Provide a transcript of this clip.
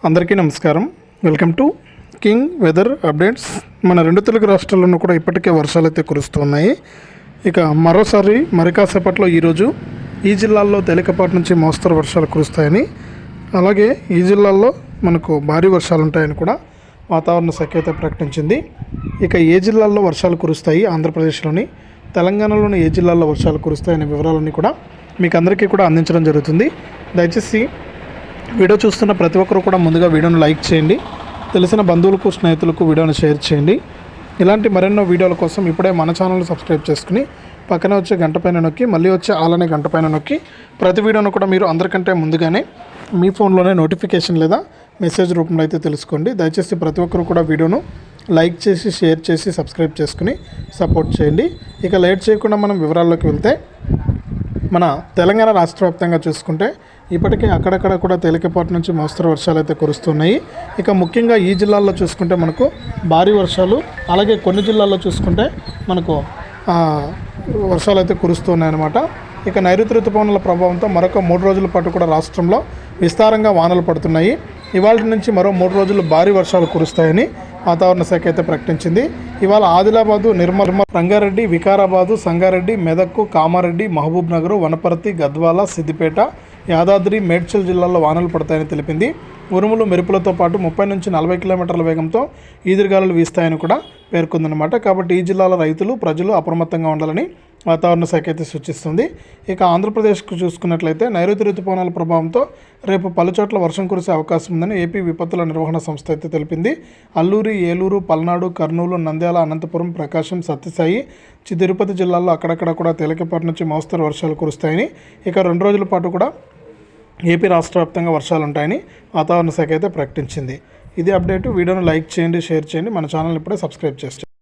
అందరికీ నమస్కారం. Welcome to king weather updates. మన రెండు తెలుగు రాష్ట్రాల్లోనూ కూడా ఇప్పటికే వర్షాలు అయితే కురుస్తున్నాయి. ఇక మరోసారి మరి కాసేపట్లో ఈరోజు ఈ జిల్లాల్లో తేలికపాటి నుంచి మోస్తరు వర్షాలు కురుస్తాయని, అలాగే ఈ జిల్లాల్లో మనకు భారీ వర్షాలు ఉంటాయని కూడా వాతావరణ శాఖ అయితే ప్రకటించింది. ఇక ఏ జిల్లాల్లో వర్షాలు కురుస్తాయి, ఆంధ్రప్రదేశ్లోని, తెలంగాణలోని ఏ జిల్లాల్లో వర్షాలు కురుస్తాయనే వివరాలన్నీ కూడా మీకు అందరికీ కూడా అందించడం జరుగుతుంది. దయచేసి వీడియో చూస్తున్న ప్రతి ఒక్కరు కూడా ముందుగా వీడియోను లైక్ చేయండి, తెలిసిన బంధువులకు స్నేహితులకు వీడియోను షేర్ చేయండి. ఇలాంటి మరెన్నో వీడియోల కోసం ఇప్పుడే మన ఛానల్ని సబ్స్క్రైబ్ చేసుకుని పక్కనే వచ్చే గంట పైన నొక్కి మళ్ళీ వచ్చే ఆలనే గంట పైన నొక్కి ప్రతి వీడియోను కూడా మీరు అందరికంటే ముందుగానే మీ ఫోన్లోనే నోటిఫికేషన్ లేదా మెసేజ్ రూపంలో అయితే తెలుసుకోండి. దయచేసి ప్రతి ఒక్కరు కూడా వీడియోను లైక్ చేసి షేర్ చేసి సబ్స్క్రైబ్ చేసుకుని సపోర్ట్ చేయండి. ఇక లేట్ చేయకుండా మనం వివరాల్లోకి వెళ్తే, మన తెలంగాణ రాష్ట్ర వ్యాప్తంగా చూసుకుంటే ఇప్పటికే అక్కడక్కడ కూడా తేలికపాటి నుంచి మోస్తరు వర్షాలు అయితే కురుస్తున్నాయి. ఇక ముఖ్యంగా ఈ జిల్లాల్లో చూసుకుంటే మనకు భారీ వర్షాలు, అలాగే కొన్ని జిల్లాల్లో చూసుకుంటే మనకు వర్షాలు అయితే కురుస్తున్నాయన్నమాట. ఇక నైరుతి ఋతుపవనాల ప్రభావంతో మరొక 3 రోజుల పాటు కూడా రాష్ట్రంలో విస్తారంగా వానలు పడుతున్నాయి. ఇవాళ నుంచి మరో 3 రోజులు భారీ వర్షాలు కురుస్తాయని వాతావరణ శాఖ అయితే ప్రకటించింది. ఇవాళ ఆదిలాబాదు, నిర్మల్, రంగారెడ్డి, వికారాబాదు, సంగారెడ్డి, మెదక్, కామారెడ్డి, మహబూబ్ నగర్, వనపర్తి, గద్వాల, సిద్దిపేట, యాదాద్రి, మేడ్చల్ జిల్లాల్లో వానలు పడతాయని తెలిపింది. ఉరుములు మెరుపులతో పాటు 30 నుంచి 40 కిలోమీటర్ల వేగంతో ఈదురుగాలులు వీస్తాయని కూడా పేర్కొందనమాట. కాబట్టి ఈ జిల్లాల రైతులు, ప్రజలు అప్రమత్తంగా ఉండాలని వాతావరణ శాఖ అయితే సూచిస్తుంది. ఇక ఆంధ్రప్రదేశ్కు చూసుకున్నట్లయితే నైరుతి ఋతుపవనాల ప్రభావంతో రేపు పలుచోట్ల వర్షం కురిసే అవకాశం ఉందని ఏపీ విపత్తుల నిర్వహణ సంస్థ అయితే తెలిపింది. అల్లూరి, ఏలూరు, పల్నాడు, కర్నూలు, నంద్యాల, అనంతపురం, ప్రకాశం, సత్యసాయి, తిరుపతి జిల్లాల్లో అక్కడక్కడ కూడా తేలికపాటి నుంచి మోస్తరు వర్షాలు కురుస్తాయని, ఇక 2 రోజుల పాటు కూడా ఏపీ రాష్ట్ర వ్యాప్తంగా వర్షాలు ఉంటాయని వాతావరణ శాఖ అయితే ప్రకటించింది. ఇది అప్డేట్. వీడియోను లైక్ చేయండి, షేర్ చేయండి, మన ఛానల్ని ఇప్పుడే సబ్స్క్రైబ్ చేయండి.